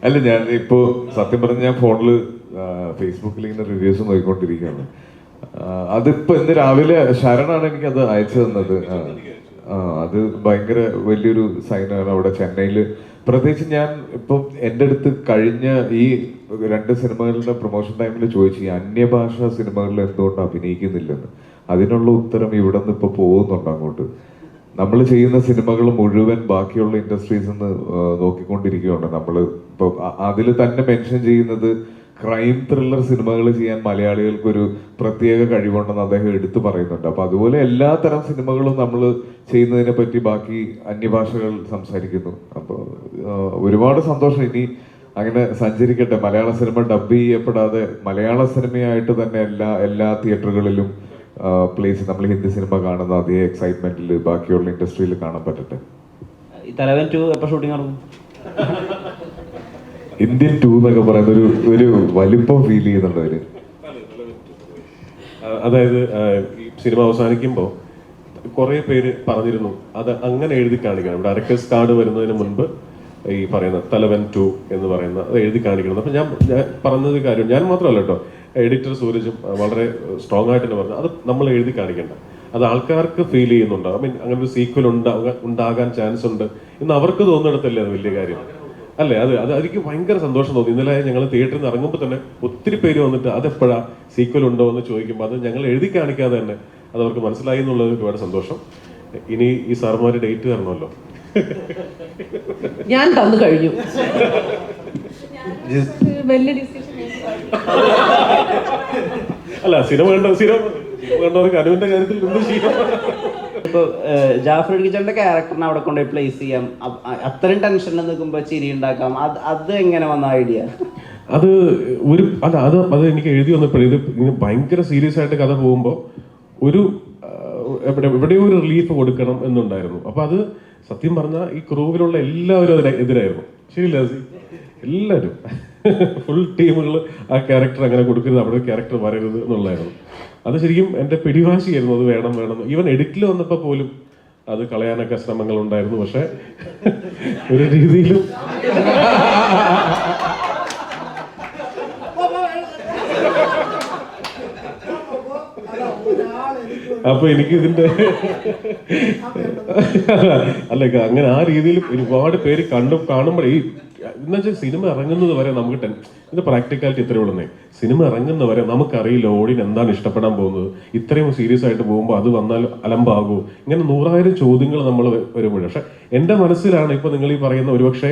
അല്ല, ഞാൻ ഇപ്പോ സത്യം പറഞ്ഞ ഞാൻ ഫോണില് ഫേസ്ബുക്കിൽ ഇങ്ങനെ റിവ്യൂസ് നോക്കിക്കൊണ്ടിരിക്കുകയാണ്. അതിപ്പോ ഇന്ന് രാവിലെ ശരണാണ് എനിക്ക് അത് അയച്ചു തന്നത്. അത് ഭയങ്കര വലിയൊരു സൈനാണ്. അവിടെ ചെന്നൈയില് പ്രത്യേകിച്ച് ഞാൻ ഇപ്പം എൻ്റെ അടുത്ത് കഴിഞ്ഞ ഈ 2 സിനിമകളുടെ പ്രൊമോഷൻ ടൈമിൽ ചോദിച്ചു ഈ അന്യഭാഷാ സിനിമകളിൽ എന്തുകൊണ്ട് അഭിനയിക്കുന്നില്ലെന്ന്. അതിനുള്ള ഉത്തരം ഇവിടെ നിന്ന് ഇപ്പൊ പോകുന്നുണ്ട് അങ്ങോട്ട്. നമ്മൾ ചെയ്യുന്ന സിനിമകൾ മുഴുവൻ ബാക്കിയുള്ള ഇൻഡസ്ട്രീസിൽ നിന്ന് നോക്കിക്കൊണ്ടിരിക്കുകയാണ്. നമ്മൾ ഇപ്പൊ അതിൽ തന്നെ മെൻഷൻ ചെയ്യുന്നത് ക്രൈം ത്രില്ലർ സിനിമകൾ ചെയ്യാൻ മലയാളികൾക്കൊരു പ്രത്യേക കഴിവുണ്ടെന്ന് അദ്ദേഹം എടുത്തു പറയുന്നുണ്ട്. അപ്പൊ അതുപോലെ എല്ലാ തരം സിനിമകളും നമ്മൾ ചെയ്യുന്നതിനെ പറ്റി ബാക്കി അന്യഭാഷകൾ സംസാരിക്കുന്നു. അപ്പോൾ ഒരുപാട് സന്തോഷം. ഇനി അങ്ങനെ സഞ്ചരിക്കട്ടെ. മലയാള സിനിമ ഡബ് ചെയ്യപ്പെടാതെ മലയാള സിനിമയായിട്ട് തന്നെ എല്ലാ തിയേറ്ററുകളിലും പ്ലേസ് നമ്മൾ ഹിന്ദി സിനിമ കാണുന്ന അതേ എക്സൈറ്റ്മെന്റിൽ ബാക്കിയുള്ള ഇൻഡസ്ട്രിയിൽ കാണാൻ പറ്റട്ടെ. തലവൻ 2 എപ്പോൾ ഷൂട്ടിംഗ് നടക്കും? ഇന്ത്യൻ 2 എന്നൊക്കെ പറയുന്ന ഒരു വലിപ്പം ഫീൽ ചെയ്യുന്നുണ്ട് അവര്. അതായത് ഈ സിനിമ അവസാനിക്കുമ്പോൾ കുറെ പേര് പറഞ്ഞിരുന്നു അത് അങ്ങനെ എഴുതി കാണിക്കണം. ഡയറക്ടേഴ്സ് കാർഡ് വരുന്നതിന് മുൻപ് ഈ പറയുന്ന തലവൻ 2 എന്ന് പറയുന്ന അത് എഴുതി കാണിക്കണം. അപ്പൊ ഞാൻ പറഞ്ഞത് കാര്യം ഞാൻ മാത്രമല്ല കേട്ടോ, എഡിറ്റർ സൂരജും വളരെ സ്ട്രോങ് ആയിട്ട് തന്നെ പറഞ്ഞു അത് നമ്മൾ എഴുതി കാണിക്കണ്ട, അത് ആൾക്കാർക്ക് ഫീൽ ചെയ്യുന്നുണ്ട്. ഐ മീൻ അങ്ങനെ ഒരു സീക്വൽ ഉണ്ടാകാൻ ചാൻസ് ഉണ്ട് എന്ന് അവർക്ക് തോന്നിടത്തല്ലേ അത് വലിയ കാര്യം അല്ലേ? അത് എനിക്ക് ഭയങ്കര സന്തോഷം തോന്നി. ഇന്നലെ ഞങ്ങൾ തിയേറ്ററിൽ നിന്ന് ഇറങ്ങുമ്പോൾ തന്നെ ഒത്തിരി പേര് വന്നിട്ട് അതെപ്പോഴാ സീക്വൽ ഉണ്ടോ എന്ന് ചോദിക്കുമ്പോൾ അത് ഞങ്ങൾ എഴുതി കാണിക്കാതെ തന്നെ അത് അവർക്ക് മനസ്സിലായി എന്നുള്ളത് ഒരുപാട് സന്തോഷം. ഇനി ഈ സാർമാര് ഡേറ്റ് തരണമല്ലോ. ഞാൻ തന്നു കഴിഞ്ഞു. അല്ല, സിനിമ കണ്ടവർക്ക് അനുവിന്റെ കാര്യത്തിൽ എന്ത് ചെയ്യും? ഇപ്പൊ ജാഫർ ഇടുക്കിച്ചേട്ടന്റെ ക്യാരക്ടറിനെ അവിടെ കൊണ്ടുപോയി പ്ലേസ് ചെയ്യാം, അത്രയും ടെൻഷനിൽ നിൽക്കുമ്പോ ചിരി ഉണ്ടാക്കാം. അത് എങ്ങനെ വന്ന ഐഡിയ? അത് എനിക്ക് എഴുതി വന്നപ്പോഴേ ഇത് ഭയങ്കര സീരിയസ് ആയിട്ട് കഥ പോകുമ്പോൾ എവിടെയോ ഒരു റിലീഫ് കൊടുക്കണം എന്നുണ്ടായിരുന്നു. അപ്പൊ അത് സത്യം പറഞ്ഞാൽ ഈ ക്രൂവിലുള്ള എല്ലാവരും എതിരായിരുന്നു. ശരിയല്ല? എല്ലാവരും ഫുൾ ടീമുകൾ ആ ക്യാരക്ടർ അങ്ങനെ കൊടുക്കരുത്, അവിടെ ക്യാരക്ടർ വരരുത് എന്നുള്ളതായിരുന്നു. അത് ശരിക്കും എൻ്റെ പിടിവാശിയായിരുന്നു. അത് വേണം. ഈവൻ എഡിറ്റിൽ വന്നപ്പോൾ പോലും അത് കളയാനൊക്കെ ശ്രമങ്ങൾ ഉണ്ടായിരുന്നു. പക്ഷെ ഒരു രീതിയിലും അപ്പൊ എനിക്ക് ഇതിന്റെ അല്ല അങ്ങനെ ആ രീതിയിൽ ഒരുപാട് പേര് കാണുമ്പോൾ ഈ എന്നുവെച്ചാൽ സിനിമ ഇറങ്ങുന്നത് വരെ നമുക്ക് ഇതിന്റെ പ്രാക്ടിക്കാലിറ്റി ഇത്രയേ ഉള്ളൂ. സിനിമ ഇറങ്ങുന്ന വരെ നമുക്കറിയില്ല ഓഡിയൻ എന്താണ് ഇഷ്ടപ്പെടാൻ പോകുന്നത്. ഇത്രയും സീരിയസ് ആയിട്ട് പോകുമ്പോൾ അത് വന്നാൽ അലമ്പാകുമോ, ഇങ്ങനെ 100,000 ചോദ്യങ്ങൾ നമ്മൾ വരുമ്പോഴേ. പക്ഷെ എൻ്റെ മനസ്സിലാണ് ഇപ്പൊ നിങ്ങൾ ഈ പറയുന്ന ഒരുപക്ഷെ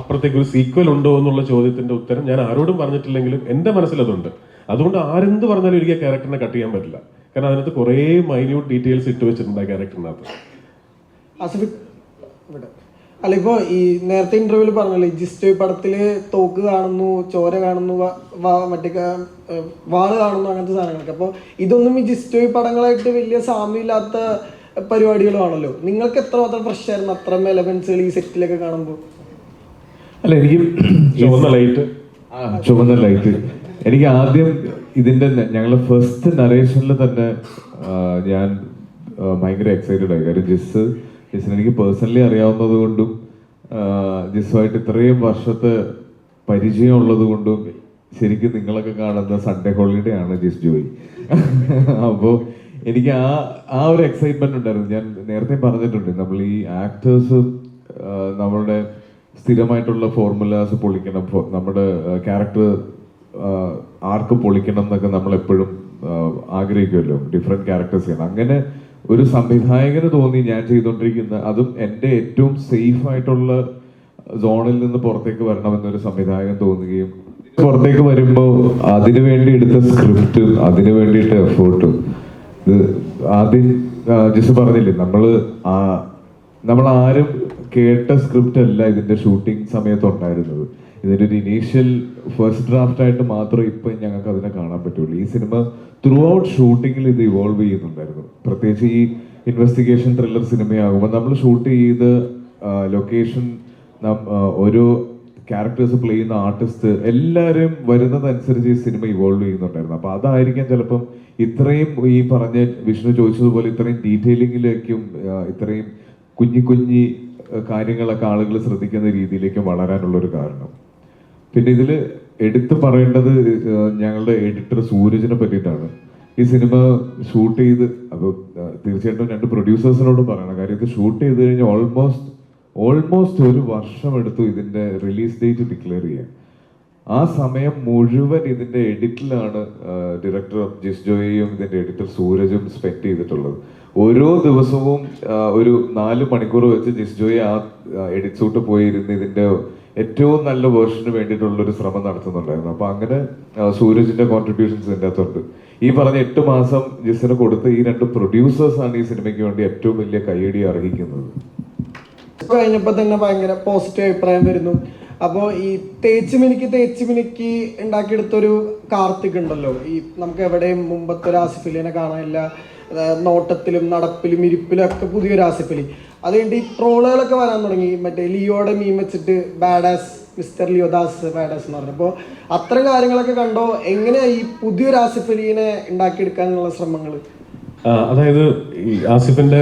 അപ്പുറത്തേക്ക് ഒരു സീക്വൽ ഉണ്ടോ എന്നുള്ള ചോദ്യത്തിന്റെ ഉത്തരം ഞാൻ ആരോടും പറഞ്ഞിട്ടില്ലെങ്കിലും എൻ്റെ മനസ്സിലതുണ്ട്. അതുകൊണ്ട് ആരെന്ത് പറഞ്ഞാലും എനിക്ക് ആ ക്യാരക്ടറിനെ കട്ട് ചെയ്യാൻ പറ്റില്ല. കാരണം അതിനകത്ത് കുറേ മൈന്യൂട്ട് ഡീറ്റെയിൽസ് ഇട്ട് വെച്ചിട്ടുണ്ട് ആ ക്യാരക്ടറിനകത്ത്. അല്ല, ഇപ്പൊ ഈ നേരത്തെ ഇന്റർവ്യൂല് പറഞ്ഞല്ലോ ജിസ്റ്റോ പടത്തില് തോക്ക് കാണുന്നു, ചോര കാണുന്നു, മറ്റേ വാള് കാണുന്നു, അങ്ങനത്തെ സാധനങ്ങളൊക്കെ. അപ്പൊ ഇതൊന്നും ഈ ജിസ്റ്റോ പടങ്ങളായിട്ട് വലിയ സാമ്യമില്ലാത്ത പരിപാടികളാണല്ലോ. നിങ്ങൾക്ക് എത്രമാത്രം ഫ്രഷ് ആയിരുന്നു അത്രയും എലമെന്റ്സുകൾ ഈ സെറ്റിലൊക്കെ കാണുമ്പോൾ? അല്ല, എനിക്ക് ചുവന്ന ലൈറ്റ് എനിക്ക് ആദ്യം ഇതിന്റെ ഞങ്ങളുടെ ഫസ്റ്റ് നറേഷനിൽ തന്നെ ഞാൻ ഭയങ്കര എക്സൈറ്റഡ് ആയി. കാര്യം ജിസിന് എനിക്ക് പേഴ്സണലി അറിയാവുന്നത് കൊണ്ടും ജിസുമായിട്ട് ഇത്രയും വർഷത്തെ പരിചയം ഉള്ളത് കൊണ്ടും ശരിക്കും നിങ്ങളൊക്കെ കാണുന്ന സൺഡേ ഹോളിഡേ ആണ് ജിസ് ജോയി. അപ്പോൾ എനിക്ക് ആ ഒരു എക്സൈറ്റ്മെന്റ് ഉണ്ടായിരുന്നു. ഞാൻ നേരത്തെ പറഞ്ഞിട്ടുണ്ട്, നമ്മൾ ഈ ആക്ടേഴ്സ് നമ്മളുടെ സ്ഥിരമായിട്ടുള്ള ഫോർമുലാസ് പൊളിക്കണം, നമ്മുടെ ക്യാരക്ടർ ആർക്ക് പൊളിക്കണം എന്നൊക്കെ നമ്മൾ എപ്പോഴും ആഗ്രഹിക്കുമല്ലോ, ഡിഫറെന്റ് ക്യാരക്ടേഴ്സ് ചെയ്യണം. അങ്ങനെ ഒരു സംവിധായകന് തോന്നി ഞാൻ ചെയ്തുകൊണ്ടിരിക്കുന്ന അതും എൻ്റെ ഏറ്റവും സേഫ് ആയിട്ടുള്ള സോണിൽ നിന്ന് പുറത്തേക്ക് വരണമെന്നൊരു സംവിധായകൻ തോന്നുകയും പുറത്തേക്ക് വരുമ്പോൾ അതിനു വേണ്ടി എടുത്ത സ്ക്രിപ്റ്റ്, അതിനു വേണ്ടിയിട്ട് എഫേർട്ട്, ഇത് ആദ്യം ജിസ് പറഞ്ഞില്ലേ, നമ്മൾ ആരും കേട്ട സ്ക്രിപ്റ്റ് അല്ല ഇതിന്റെ ഷൂട്ടിംഗ് സമയത്ത് ഉണ്ടായിരുന്നത്. ഇതിന്റെ ഒരു ഇനീഷ്യൽ ഫസ്റ്റ് ഡ്രാഫ്റ്റ് ആയിട്ട് മാത്രമേ ഇപ്പൊ ഞങ്ങൾക്ക് അതിനെ കാണാൻ പറ്റുള്ളൂ. ഈ സിനിമ ത്രൂ ഔട്ട് ഷൂട്ടിങ്ങിൽ ഇത് ഇവോൾവ് ചെയ്യുന്നുണ്ടായിരുന്നു. പ്രത്യേകിച്ച് ഈ ഇൻവെസ്റ്റിഗേഷൻ ത്രില്ലർ സിനിമയാകുമ്പോൾ നമ്മൾ ഷൂട്ട് ചെയ്ത് ലൊക്കേഷൻ, ഓരോ ക്യാരക്ടേഴ്സ് പ്ലേ ചെയ്യുന്ന ആർട്ടിസ്റ്റ് എല്ലാവരും വരുന്നതനുസരിച്ച് ഈ സിനിമ ഇവോൾവ് ചെയ്യുന്നുണ്ടായിരുന്നു. അപ്പൊ അതായിരിക്കാം ചിലപ്പം ഇത്രയും ഈ പറഞ്ഞ വിഷ്ണു ചോദിച്ചതുപോലെ ഇത്രയും ഡീറ്റെയിലിങ്ങിലേക്കും ഇത്രയും കുഞ്ഞി കാര്യങ്ങളൊക്കെ ആളുകൾ ശ്രദ്ധിക്കുന്ന രീതിയിലേക്ക് വളരാനുള്ളൊരു കാരണം. പിന്നെ ഇതിൽ എടുത്തു പറയേണ്ടത് ഞങ്ങളുടെ എഡിറ്റർ സൂരജിനെ പറ്റിയിട്ടാണ്. ഈ സിനിമ ഷൂട്ട് ചെയ്ത്, അപ്പോൾ തീർച്ചയായിട്ടും 2 പ്രൊഡ്യൂസേഴ്സിനോട് പറയണം. കാര്യം ഇത് ഷൂട്ട് ചെയ്ത് കഴിഞ്ഞാൽ ഓൾമോസ്റ്റ് 1 വർഷം എടുത്തു ഇതിൻ്റെ റിലീസ് ഡേറ്റ് ഡിക്ലെയർ ചെയ്യാൻ. ആ സമയം മുഴുവൻ ഇതിൻ്റെ എഡിറ്റിലാണ് ഡയറക്ടർ ജിസ് ജോയിയും ഇതിൻ്റെ എഡിറ്റർ സൂരജും സ്പെൻഡ് ചെയ്തിട്ടുള്ളത്. ഓരോ ദിവസവും ഒരു 4 മണിക്കൂർ വെച്ച് ജിസ് ജോയി ആ എഡിറ്റ് സൂട്ട് പോയിരുന്ന് ഇതിൻ്റെ ഏറ്റവും നല്ല വേർഷന് വേണ്ടിയിട്ടുള്ളൊരു ശ്രമം നടത്തുന്നുണ്ടായിരുന്നു. അപ്പോൾ അങ്ങനെ സൂരജിൻ്റെ കോൺട്രിബ്യൂഷൻസ് ഇതിൻ്റെ അകത്തുണ്ട്. ഈ പറഞ്ഞ 8 മാസം ജിസിന് കൊടുത്ത് ഈ 2 പ്രൊഡ്യൂസേഴ്സാണ് ഈ സിനിമയ്ക്ക് വേണ്ടി ഏറ്റവും വലിയ കയ്യടി അർഹിക്കുന്നത്. കഴിഞ്ഞപ്പോൾ തന്നെ ഭയങ്കര പോസിറ്റീവ് അഭിപ്രായം വരുന്നു. അപ്പോൾ ഈ തേച്ച് മിനുക്കി ഉണ്ടാക്കിയെടുത്തൊരു കാർത്തിക് ഉണ്ടല്ലോ, ഈ നമുക്ക് എവിടെയും മുമ്പത്തെ ഒരു ആസിഫ് അലിനെ കാണാനില്ല. നോട്ടത്തിലും നടപ്പിലും ഇരിപ്പിലും ഒക്കെ പുതിയൊരു ആസിഫ് അലി. അതുകൊണ്ട് ഈ ട്രോളുകളൊക്കെ വരാൻ തുടങ്ങി. മറ്റേ ലിയോയുടെ മീം വെച്ചിട്ട് ബാഡാസ്, മിസ്റ്റർ ലിയോദാസ് ബാഡാസ് എന്ന് പറഞ്ഞപ്പോൾ അത്തരം കാര്യങ്ങളൊക്കെ കണ്ടോ? എങ്ങനെയാ ഈ പുതിയൊരു ആസിഫ് അലിനെ ഉണ്ടാക്കിയെടുക്കാനുള്ള ശ്രമങ്ങൾ? അതായത് ഈ ആസിഫിന്റെ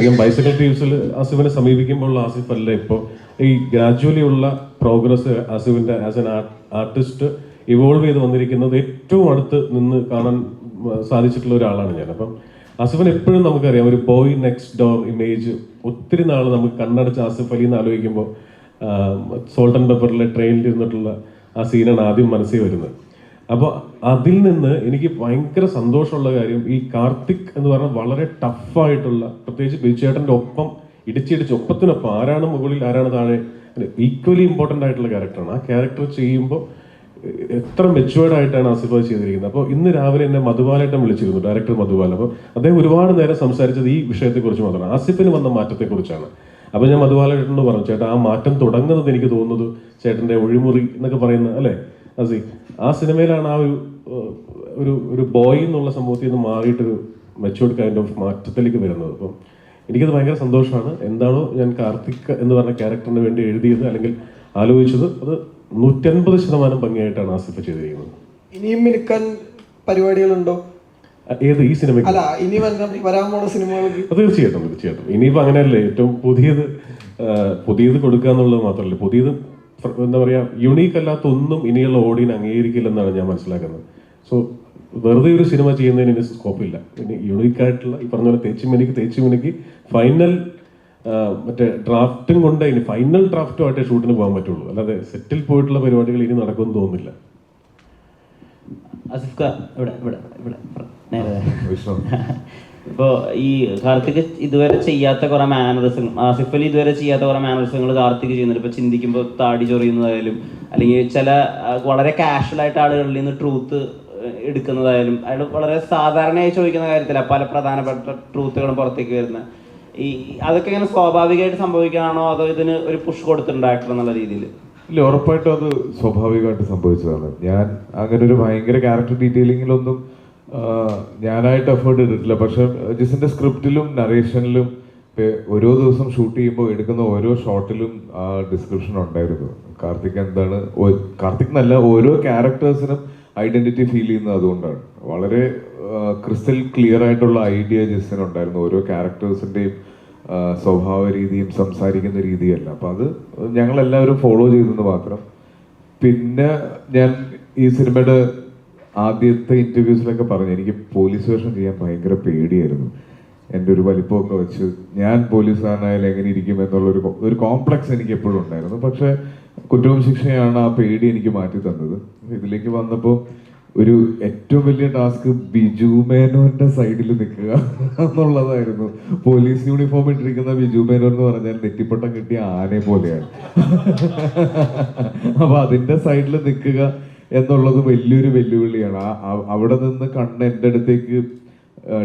ഞാൻ ബൈസൈക്കിൾ ടീംസിൽ ആസിഫിനെ സമീപിക്കുമ്പോൾ ആസിഫ് അല്ല ഇപ്പോൾ ഈ ഗ്രാജുവലി ഉള്ള പ്രോഗ്രസ് ആസിഫിന്റെ ആസ് എൻ ആർട്ടിസ്റ്റ് ഇവോൾവ് ചെയ്ത് വന്നിരിക്കുന്നത് ഏറ്റവും അടുത്ത് നിന്ന് കാണാൻ സാധിച്ചിട്ടുള്ള ഒരാളാണ് ഞാൻ. അപ്പം ആസിഫിന് എപ്പോഴും നമുക്കറിയാം ഒരു ബോയ് നെക്സ്റ്റ് ഡോർ ഇമേജ്. ഒത്തിരി നാൾ നമുക്ക് കണ്ണടച്ച ആസിഫ് അലി എന്ന് ആലോചിക്കുമ്പോൾ സോൾട്ട് ആൻഡ് പെപ്പറിലെ ട്രെയിനിൽ ഇരുന്നിട്ടുള്ള ആ സീനാണ് ആദ്യം മനസ്സിൽ വരുന്നത്. അപ്പോൾ അതിൽ നിന്ന് എനിക്ക് ഭയങ്കര സന്തോഷമുള്ള കാര്യം ഈ കാർത്തിക് എന്ന് പറഞ്ഞാൽ വളരെ ടഫായിട്ടുള്ള, പ്രത്യേകിച്ച് ബിജുചേട്ടൻ്റെ ഒപ്പം ഇടിച്ചിടിച്ച് ഒപ്പത്തിനൊപ്പം ആരാണ് മുകളിൽ ആരാണ് താഴെ ഈക്വലി ഇമ്പോർട്ടൻ്റ് ആയിട്ടുള്ള ക്യാരക്ടറാണ്. ആ ക്യാരക്ടർ ചെയ്യുമ്പോൾ എത്ര മെച്ചുവേർഡ് ആയിട്ടാണ് ആസിഫ് അത് ചെയ്തിരിക്കുന്നത്. അപ്പോൾ ഇന്ന് രാവിലെ എന്നെ മധുബാലേട്ടൻ വിളിച്ചിരുന്നു, ഡയറക്ടർ മധുബാല. അപ്പോൾ അദ്ദേഹം ഒരുപാട് നേരം സംസാരിച്ചത് ഈ വിഷയത്തെക്കുറിച്ച് മാത്രമാണ്, ആസിഫിന് വന്ന മാറ്റത്തെക്കുറിച്ചാണ്. അപ്പോൾ ഞാൻ മധുബാലേട്ടനോട് പറഞ്ഞു, ചേട്ടാ ആ മാറ്റം തുടങ്ങുന്നത് എനിക്ക് തോന്നുന്നത് ചേട്ടൻ്റെ ഒഴിമുറി എന്നൊക്കെ പറയുന്ന അല്ലേ അസി, ആ സിനിമയിലാണ് ആ ഒരു ബോയ് എന്നുള്ള സംഭവത്തിൽ നിന്ന് മാറിയിട്ടൊരു മെച്ചുവേർഡ് കൈൻഡ് ഓഫ് മാറ്റത്തിലേക്ക് വരുന്നത്. അപ്പം എനിക്കത് ഭയങ്കര സന്തോഷമാണ്. എന്താണോ ഞാൻ കാർത്തിക് എന്ന് പറഞ്ഞ ക്യാരക്ടറിന് വേണ്ടി എഴുതിയത് അല്ലെങ്കിൽ ആലോചിച്ചത്, അത് 150% ഭംഗിയായിട്ടാണ് ആസിഫ് ചെയ്തിരിക്കുന്നത്. ഇനിയും മിനുക്കാൻ പരിപാടികളുണ്ടോ? ഏത് ഈ സിനിമ? അല്ല, ഇനി വരാൻ പോണ സിനിമകൾക്ക്? തീർച്ചയായിട്ടും. ഇനിയിപ്പോൾ അങ്ങനെയല്ലേ, ഏറ്റവും പുതിയത് കൊടുക്കുക എന്നുള്ളത് മാത്രമല്ല, പുതിയത് എന്താ പറയുക, യുണീക്ക് അല്ലാത്ത ഒന്നും ഇനിയുള്ള ഓഡിയൻ അംഗീകരിക്കില്ലെന്നാണ് ഞാൻ മനസ്സിലാക്കുന്നത്. സോ വെറുതെ ഒരു സിനിമ ചെയ്യുന്നതിന് ഇനി സ്കോപ്പില്ല. ഇനി യുണീക്കായിട്ടുള്ള ഈ പറഞ്ഞ പോലെ തേച്ച് മിനുക്കി ഫൈനൽ മറ്റേ ഡ്രാഫ്റ്റും കൊണ്ട് ഇനി ഫൈനൽ ഡ്രാഫ്റ്റുമായിട്ടേ ഷൂട്ടിന് പോകാൻ പറ്റുള്ളൂ. അല്ലാതെ സെറ്റിൽ പോയിട്ടുള്ള പരിപാടികൾ ഇനി നടക്കുമെന്ന് തോന്നുന്നില്ല. ഇപ്പോൾ ഈ കാർത്തിക് ഇതുവരെ ചെയ്യാത്ത കുറെ മാനറിസങ്ങൾ, ആസിഫ് അലി ഇതുവരെ ചെയ്യാത്ത കുറെ മാനറിസങ്ങൾ കാർത്തിക് ചെയ്യുന്നുണ്ട്. ഇപ്പോൾ ചിന്തിക്കുമ്പോൾ താടി ചൊറിയുന്നതായാലും അല്ലെങ്കിൽ ചില വളരെ കാഷ്വൽ ആയിട്ട് ആളുകളിൽ നിന്ന് ട്രൂത്ത് എടുക്കുന്നതായാലും അയാൾ വളരെ സാധാരണയായി ചോദിക്കുന്ന കാര്യത്തില പല പ്രധാനപ്പെട്ട ട്രൂത്തുകളും പുറത്തേക്ക് വരുന്ന ഈ അതൊക്കെ ഇങ്ങനെ സ്വാഭാവികമായിട്ട് സംഭവിക്കുകയാണോ അതോ ഇതിന് ഒരു പുഷ് കൊടുത്തിട്ടുണ്ടാക്കണം എന്നുള്ള രീതിയിൽ? ഇല്ല, ഉറപ്പായിട്ടും അത് സ്വാഭാവികമായിട്ട് സംഭവിച്ചതാണ്. ഞാൻ അങ്ങനെ ഒരു ഭയങ്കര ക്യാരക്ടർ ഡീറ്റെയിലിങ്ങിലൊന്നും ഞാനായിട്ട് എഫേർട്ട് ചെയ്തിട്ടില്ല. പക്ഷെ ജിസിന്റെ സ്ക്രിപ്റ്റിലും നറേഷനിലും ഓരോ ദിവസം ഷൂട്ട് ചെയ്യുമ്പോൾ എടുക്കുന്ന ഓരോ ഷോട്ടിലും ആ ഡിസ്ക്രിപ്ഷൻ ഉണ്ടായിരുന്നു. കാർത്തിക് എന്നല്ല, ഓരോ ക്യാരക്ടേഴ്സിനും ഐഡന്റിറ്റി ഫീൽ ചെയ്യുന്നത് അതുകൊണ്ടാണ്. വളരെ ക്രിസ്റ്റൽ ക്ലിയർ ആയിട്ടുള്ള ഐഡിയ ജിസിനുണ്ടായിരുന്നു. ഓരോ ക്യാരക്ടേഴ്സിൻ്റെയും സ്വഭാവ രീതിയും സംസാരിക്കുന്ന രീതിയല്ല. അപ്പം അത് ഞങ്ങളെല്ലാവരും ഫോളോ ചെയ്തെന്ന് മാത്രം. പിന്നെ ഞാൻ ഈ സിനിമയുടെ ആദ്യത്തെ ഇൻ്റർവ്യൂസിലൊക്കെ പറഞ്ഞു, എനിക്ക് പോലീസ് വേഷം ചെയ്യാൻ ഭയങ്കര പേടിയായിരുന്നു. എൻ്റെ ഒരു വലിപ്പമൊക്കെ വെച്ച് ഞാൻ പോലീസുകാരനായാലും എങ്ങനെ ഇരിക്കും എന്നുള്ളൊരു കോംപ്ലക്സ് എനിക്ക് എപ്പോഴും ഉണ്ടായിരുന്നു. പക്ഷേ കുറ്റവും ശിക്ഷയാണ് ആ പേടി എനിക്ക് മാറ്റി തന്നത്. ഇതിലേക്ക് വന്നപ്പോൾ ഒരു ഏറ്റവും വലിയ ടാസ്ക് ബിജു മേനോന്റെ സൈഡിൽ നിൽക്കുക എന്നുള്ളതായിരുന്നു. പോലീസ് യൂണിഫോം ഇട്ടിരിക്കുന്ന ബിജു മേനോൻ എന്ന് പറഞ്ഞാൽ നെറ്റിപ്പട്ടം കിട്ടിയ ആനയെ പോലെയാണ്. അപ്പൊ അതിന്റെ സൈഡിൽ നിൽക്കുക എന്നുള്ളത് വലിയൊരു വെല്ലുവിളിയാണ്. അവിടെ നിന്ന് കണ്ണ് എൻ്റെ അടുത്തേക്ക്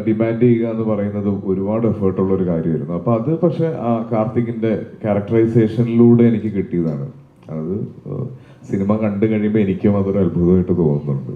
ഡിമാൻഡ് ചെയ്യുക എന്ന് പറയുന്നത് ഒരുപാട് എഫേർട്ടുള്ള ഒരു കാര്യമായിരുന്നു. അപ്പൊ അത് പക്ഷെ ആ കാർത്തികിന്റെ ക്യാരക്ടറൈസേഷനിലൂടെ എനിക്ക് കിട്ടിയതാണ്. അത് സിനിമ കണ്ടു കഴിയുമ്പോൾ എനിക്കും അതൊരു അത്ഭുതമായിട്ട് തോന്നുന്നുണ്ട്.